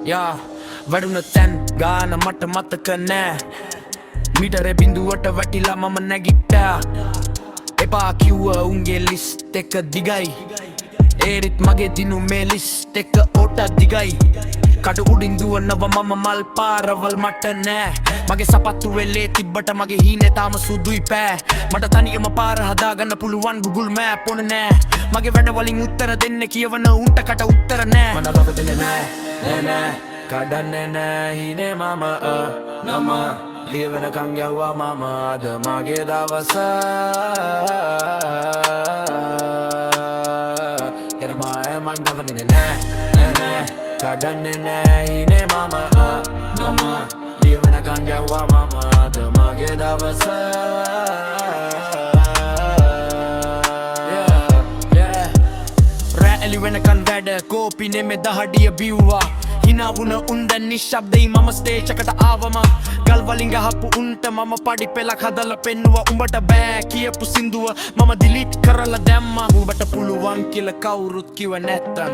යා වැඩුණ තැන් ගාන මට මතක නෑ මිටරේ බිඳුවට වැටිලා මම නැගිට්ටා එපා කිව්ව උන්ගේ ලිස්ට් එක දිගයි ඒරිත් මගේ දිනු මේ ලිස්ට් එක ඕට දිගයි කඩු උඩින් දුවනව මම මල් පාරවල් මට නෑ මගේ සපත්තු වෙලේ තිබ්බට මගේ හීනේ තාම සුදුයි පෑ මට තනියම පාර හදාගන්න පුළුවන් Google Map ඕන නෑ මගේ වැඩ වලින් උත්තර දෙන්න කියවන උන්ට කට උත්තර නෑ මට ලොක දෙන්නේ නෑ කඩන්නේ නෑ හීනේ මම නම ලියවෙනකන් යවුවා මම අද මගේ දවස මන් ගවන්නේ නෑ කඩන්නේ නෑ හීනේ මම නම ලියවෙනකන් යවුවා මම අද මගේ දවස රෑ එළි වෙනකන් වැඩ කෝපි නෙමෙ දහඩිය බිව්වා හිනාවුන උන් දැන් නිශ්ශබ්දයි මම ස්ටේජ් එකට ආවම ගල් වලින් ගහපු උන්ට මම පඩි පෙලක් හදලා පෙන්නුවා උඹට බෑ කියපු සින්දුව මම ඩිලීට් කරලා දැම්මා උඹට පුළුවන් කියලා කවුරුත් කිව්ව නැත්තම්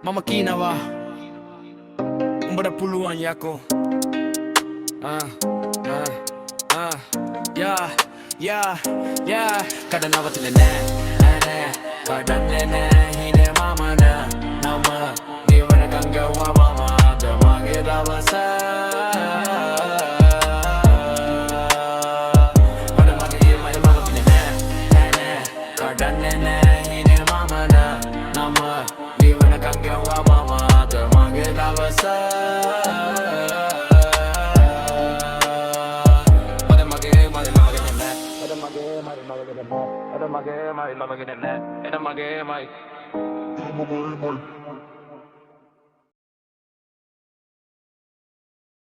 මම කියනවා උඹට පුළුවන් යකෝ කඩනවතින්නේ නෑ කඩන්නේ නෑ හීනේ මම නම ලියවෙනකන් යවුවා මම අද මගේ දවස කඩන්නේ නෑ හීනේ මම නම ලියවෙනකන් යවුවා මම අද මගේ දවස Ada mage mai